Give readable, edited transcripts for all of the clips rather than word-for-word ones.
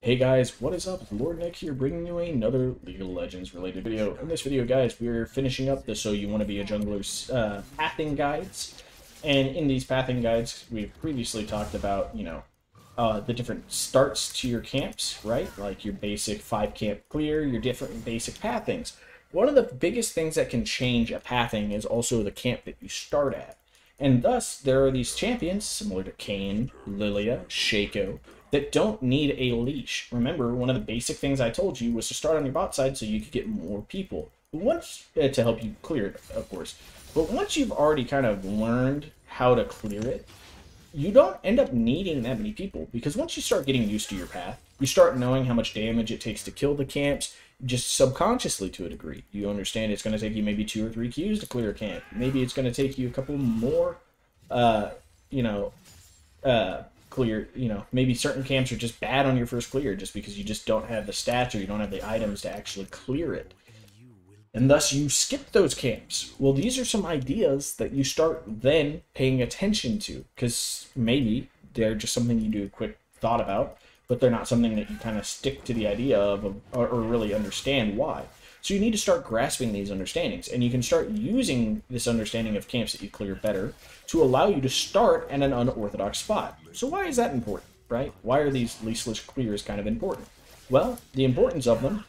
Hey guys, what is up? Lord Nick here, bringing you another League of Legends related video. In this video, guys, we're finishing up the So You Want to Be a Jungler's pathing guides. And in these pathing guides, we've previously talked about, the different starts to your camps, right? Like your basic 5-camp clear, your different basic pathings. One of the biggest things that can change a pathing is also the camp that you start at. And thus, there are these champions, similar to Kayn, Lilia, Shaco, that don't need a leash. Remember, one of the basic things I told you was to start on your bot side so you could get more people. Once to help you clear it, of course. But once you've already kind of learned how to clear it, you don't end up needing that many people. Because once you start getting used to your path, you start knowing how much damage it takes to kill the camps, just subconsciously to a degree. You understand it's going to take you maybe 2 or 3 Qs to clear a camp. Maybe it's going to take you a couple more, clear, maybe certain camps are just bad on your first clear just because you just don't have the stats or you don't have the items to actually clear it. And thus you skip those camps. Well, these are some ideas that you start then paying attention to, because maybe they're just something you do a quick thought about, but they're not something that you kind of stick to the idea of or really understand why. So you need to start grasping these understandings, and you can start using this understanding of camps that you clear better to allow you to start at an unorthodox spot. So why is that important, right? Why are these leashless clears kind of important? Well, the importance of them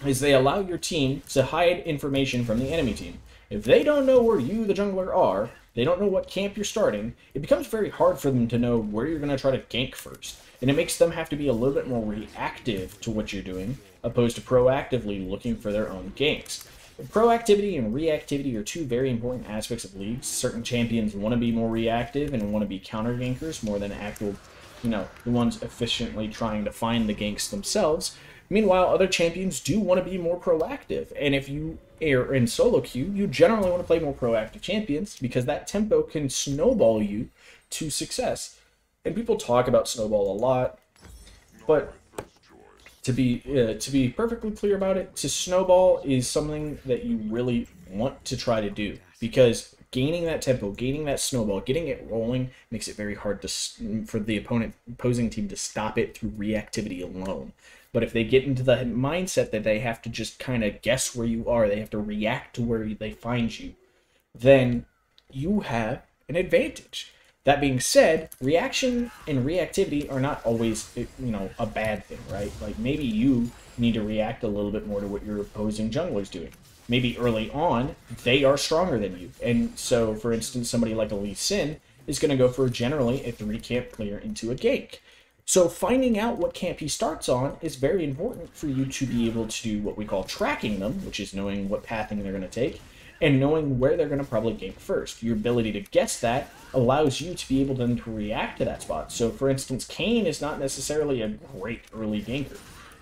is they allow your team to hide information from the enemy team. If they don't know where you, the jungler, are, they don't know what camp you're starting, it becomes very hard for them to know where you're going to try to gank first. And it makes them have to be a little bit more reactive to what you're doing, opposed to proactively looking for their own ganks. Proactivity and reactivity are two very important aspects of leagues. Certain champions want to be more reactive and want to be counter gankers more than actual, the ones efficiently trying to find the ganks themselves. Meanwhile, other champions do want to be more proactive. And if you are in solo queue, you generally want to play more proactive champions because that tempo can snowball you to success. And people talk about snowball a lot, but to be perfectly clear about it, to snowball is something that you really want to try to do, because gaining that tempo, gaining that snowball, getting it rolling makes it very hard for the opposing team to stop it through reactivity alone. But if they get into the mindset that they have to just kind of guess where you are, they have to react to where they find you, then you have an advantage. That being said, reaction and reactivity are not always, a bad thing, right? Like maybe you need to react a little bit more to what your opposing jungler's doing. Maybe early on, they are stronger than you. And so, for instance, somebody like a Lee Sin is going to go for generally a 3-camp clear into a gank. So finding out what camp he starts on is very important for you to be able to do what we call tracking them, which is knowing what pathing they're going to take, and knowing where they're going to probably gank first. Your ability to guess that allows you to be able then to react to that spot. So, for instance, Kayn is not necessarily a great early ganker.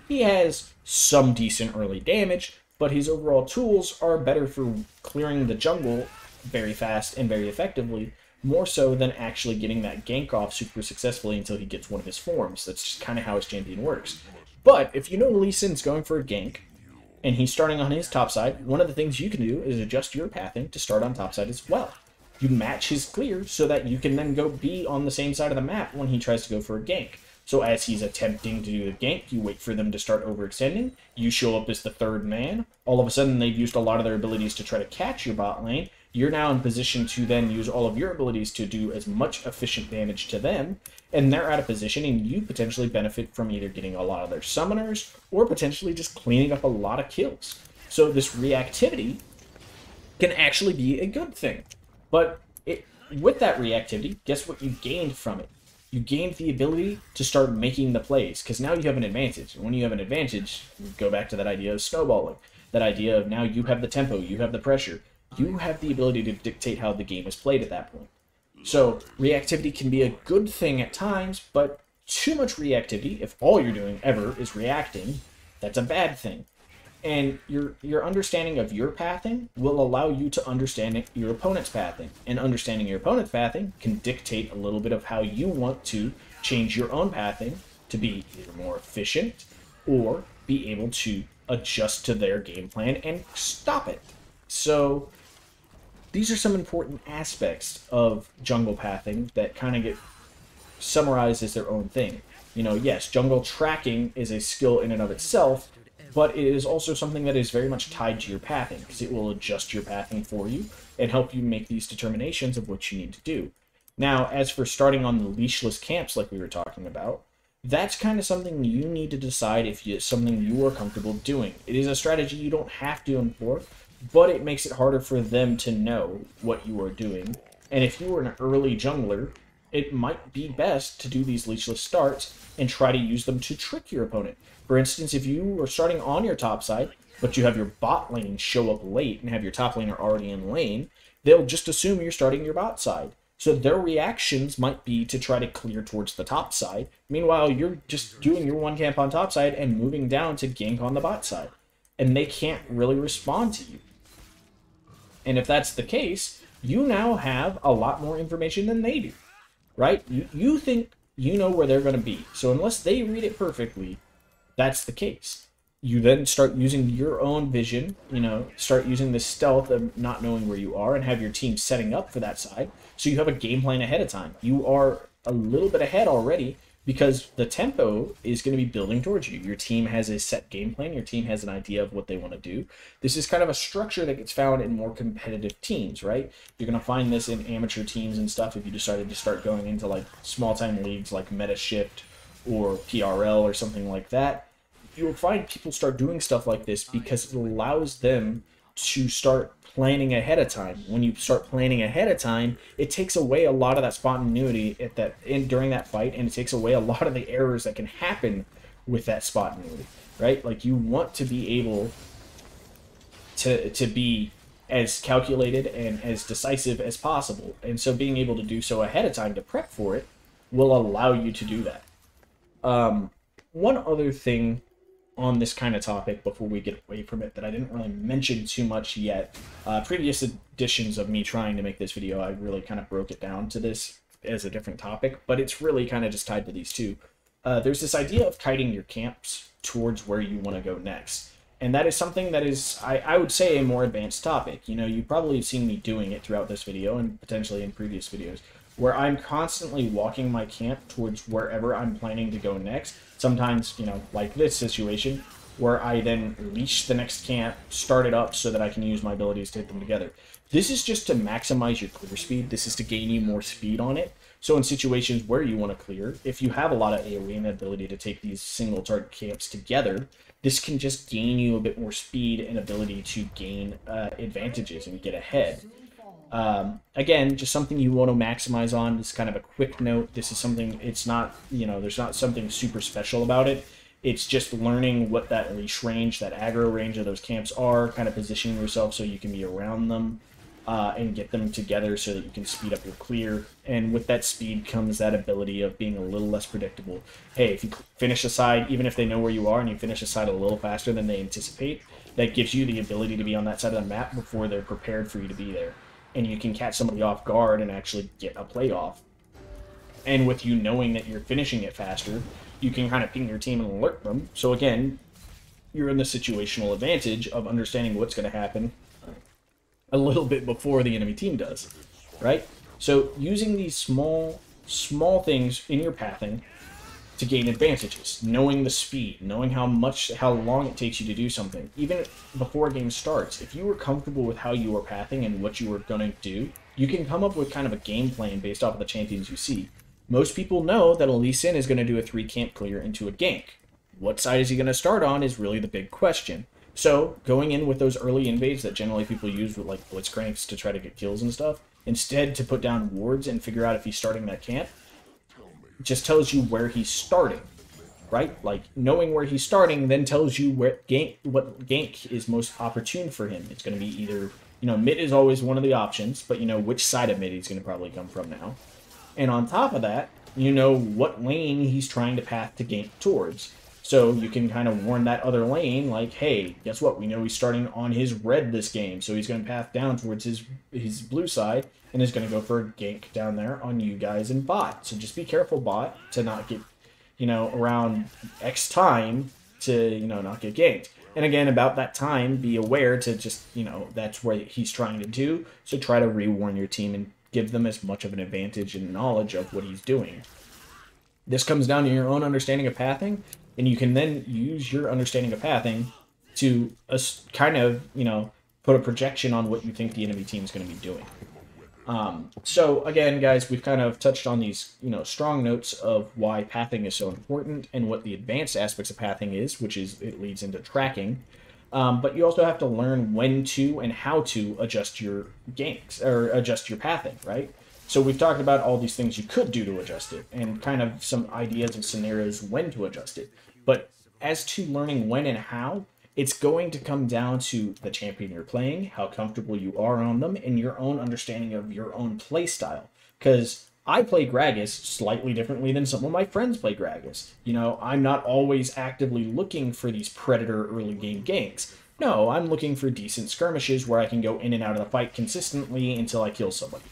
He has some decent early damage, but his overall tools are better for clearing the jungle very fast and very effectively, more so than actually getting that gank off super successfully until he gets one of his forms. That's just kind of how his champion works. But if you know Lee Sin's going for a gank, and he's starting on his top side, one of the things you can do is adjust your pathing to start on top side as well. You match his clear so that you can then go be on the same side of the map when he tries to go for a gank. So as he's attempting to do the gank, you wait for them to start overextending, you show up as the third man, all of a sudden they've used a lot of their abilities to try to catch your bot lane, you're now in position to then use all of your abilities to do as much efficient damage to them, and they're out of position, and you potentially benefit from either getting a lot of their summoners, or potentially just cleaning up a lot of kills. So this reactivity can actually be a good thing. But with that reactivity, guess what you gained from it? You gained the ability to start making the plays, because now you have an advantage. And when you have an advantage, you go back to that idea of snowballing. That idea of now you have the tempo, you have the pressure. You have the ability to dictate how the game is played at that point. So reactivity can be a good thing at times, but too much reactivity, if all you're doing ever is reacting, that's a bad thing. And your understanding of your pathing will allow you to understand your opponent's pathing. And understanding your opponent's pathing can dictate a little bit of how you want to change your own pathing to be either more efficient or be able to adjust to their game plan and stop it. So these are some important aspects of jungle pathing that kind of get summarized as their own thing. You know, yes, jungle tracking is a skill in and of itself, but it is also something that is very much tied to your pathing, because it will adjust your pathing for you and help you make these determinations of what you need to do. Now, as for starting on the leashless camps like we were talking about, that's kind of something you need to decide if it's something you are comfortable doing. It is a strategy you don't have to employ, but it makes it harder for them to know what you are doing. And if you are an early jungler, it might be best to do these leashless starts and try to use them to trick your opponent. For instance, if you are starting on your top side, but you have your bot lane show up late and have your top laner already in lane, they'll just assume you're starting your bot side. So their reactions might be to try to clear towards the top side. Meanwhile, you're just doing your one camp on top side and moving down to gank on the bot side. And they can't really respond to you. And if that's the case, you now have a lot more information than they do, right? You think you know where they're going to be. So unless they read it perfectly, that's the case. You then start using your own vision, you know, start using the stealth of not knowing where you are and have your team setting up for that side. So you have a game plan ahead of time. You are a little bit ahead already because the tempo is going to be building towards you. Your team has a set game plan. Your team has an idea of what they want to do. This is kind of a structure that gets found in more competitive teams, right? You're going to find this in amateur teams and stuff if you decided to start going into like small-time leagues like MetaShift or PRL or something like that. You'll find people start doing stuff like this because it allows them to start planning ahead of time. When you start planning ahead of time, it takes away a lot of that spontaneity during that fight, and it takes away a lot of the errors that can happen with that spontaneity, right? Like, you want to be able to be as calculated and as decisive as possible, and so being able to do so ahead of time to prep for it will allow you to do that. One other thing on this kind of topic before we get away from it that I didn't really mention too much yet. Previous editions of me trying to make this video, I really kind of broke it down to this as a different topic, but it's really kind of just tied to these two. There's this idea of kiting your camps towards where you want to go next. And that is something that is, I would say, a more advanced topic. You know, you've probably seen me doing it throughout this video and potentially in previous videos, where I'm constantly walking my camp towards wherever I'm planning to go next. Sometimes, you know, like this situation, where I then leash the next camp, start it up so that I can use my abilities to hit them together. This is just to maximize your clear speed. This is to gain you more speed on it. So in situations where you want to clear, if you have a lot of AoE and the ability to take these single target camps together, this can just gain you a bit more speed and ability to gain advantages and get ahead. Again, just something you want to maximize on. This is kind of a quick note. This is something, it's not, you know, there's not something super special about it. It's just learning what that leash range, that aggro range of those camps are, kind of positioning yourself so you can be around them and get them together so that you can speed up your clear. And with that speed comes that ability of being a little less predictable. Hey, if you finish a side, even if they know where you are and you finish a side a little faster than they anticipate, that gives you the ability to be on that side of the map before they're prepared for you to be there. And you can catch somebody off guard and actually get a play off. And with you knowing that you're finishing it faster, you can kind of ping your team and alert them. So again, you're in the situational advantage of understanding what's going to happen a little bit before the enemy team does, right? So using these small things in your pathing to gain advantages, knowing the speed, knowing how long it takes you to do something, even before a game starts. If you were comfortable with how you were pathing and what you were going to do, you can come up with kind of a game plan based off of the champions you see. Most people know that a Lee Sin is going to do a 3-camp clear into a gank. What side is he going to start on is really the big question. So, going in with those early invades that generally people use with like blitzcranks to try to get kills and stuff, instead to put down wards and figure out if he's starting that camp, just tells you where he's starting, right? Like, knowing where he's starting then tells you what gank is most opportune for him. It's going to be either, you know, mid is always one of the options, but you know which side of mid he's going to probably come from now. And on top of that, you know what lane he's trying to path to gank towards. So you can kind of warn that other lane, like, hey, guess what? We know he's starting on his red this game, so he's going to path down towards his blue side, and is going to go for a gank down there on you guys and bot. So just be careful, bot, to not get, you know, around X time to, you know, not get ganked. And again, about that time, be aware to just, you know, that's what he's trying to do. So try to re-warn your team and give them as much of an advantage and knowledge of what he's doing. This comes down to your own understanding of pathing, and you can then use your understanding of pathing to kind of, you know, put a projection on what you think the enemy team is going to be doing. So again, guys, we've kind of touched on these, you know, strong notes of why pathing is so important and what the advanced aspects of pathing is, which is it leads into tracking. But you also have to learn when to and how to adjust your ganks or adjust your pathing, right? So we've talked about all these things you could do to adjust it and kind of some ideas and scenarios when to adjust it. But as to learning when and how, it's going to come down to the champion you're playing, how comfortable you are on them, and your own understanding of your own play style. Because I play Gragas slightly differently than some of my friends play Gragas. You know, I'm not always actively looking for these predator early game ganks. No, I'm looking for decent skirmishes where I can go in and out of the fight consistently until I kill somebody.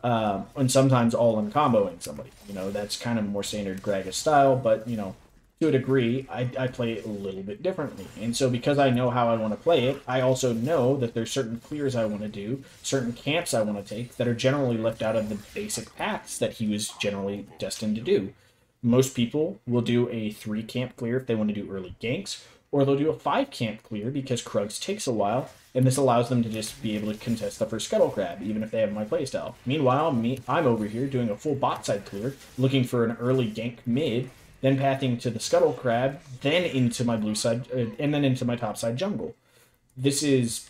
And sometimes all in comboing somebody. You know, that's kind of more standard Gragas style, but, you know, to a degree, I play it a little bit differently. And so because I know how I want to play it, I also know that there's certain clears I want to do, certain camps I want to take that are generally left out of the basic paths that he was generally destined to do. Most people will do a 3 camp clear if they want to do early ganks, or they'll do a 5 camp clear because Krugs takes a while, and this allows them to just be able to contest the first Scuttle Crab, even if they have my playstyle. Meanwhile, I'm over here doing a full bot side clear, looking for an early gank mid, then pathing to the Scuttle Crab, then into my blue side, and then into my top side jungle. This is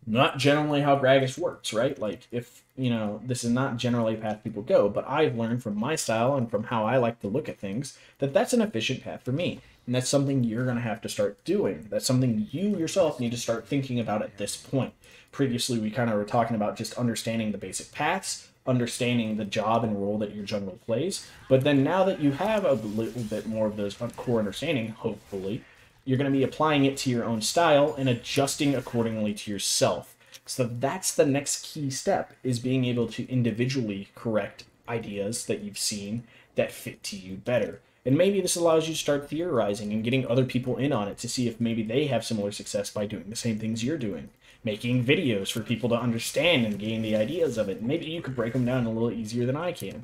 not generally how Gragas works, right? Like, if, you know, this is not generally a path people go, but I've learned from my style and from how I like to look at things that that's an efficient path for me. And that's something you're going to have to start doing. That's something you yourself need to start thinking about at this point. Previously, we kind of were talking about just understanding the basic paths, understanding the job and role that your jungle plays. But then now that you have a little bit more of those core understanding, hopefully, you're going to be applying it to your own style and adjusting accordingly to yourself. So that's the next key step, is being able to individually correct ideas that you've seen that fit to you better. And maybe this allows you to start theorizing and getting other people in on it to see if maybe they have similar success by doing the same things you're doing. Making videos for people to understand and gain the ideas of it. Maybe you could break them down a little easier than I can.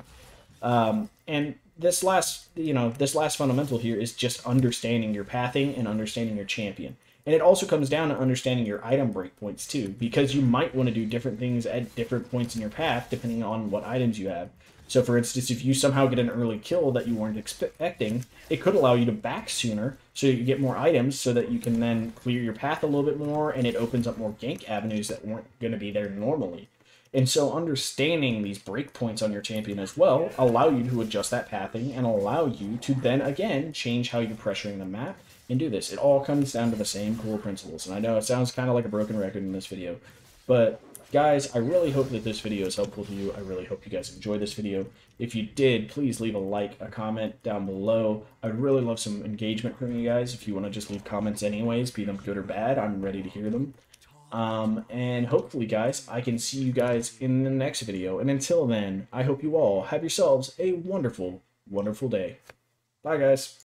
And this last fundamental here is just understanding your pathing and understanding your champion. And it also comes down to understanding your item breakpoints too, because you might want to do different things at different points in your path depending on what items you have. So for instance, if you somehow get an early kill that you weren't expecting, it could allow you to back sooner so you get more items so that you can then clear your path a little bit more, and it opens up more gank avenues that weren't going to be there normally. And so understanding these breakpoints on your champion as well allow you to adjust that pathing and allow you to then again change how you're pressuring the map and do this. It all comes down to the same core principles. And I know it sounds kind of like a broken record in this video, but guys, I really hope that this video is helpful to you. I really hope you guys enjoyed this video. If you did, please leave a like, a comment down below. I'd really love some engagement from you guys. If you want to just leave comments anyways, be them good or bad, I'm ready to hear them. And hopefully, guys, I can see you guys in the next video. And until then, I hope you all have yourselves a wonderful, wonderful day. Bye, guys.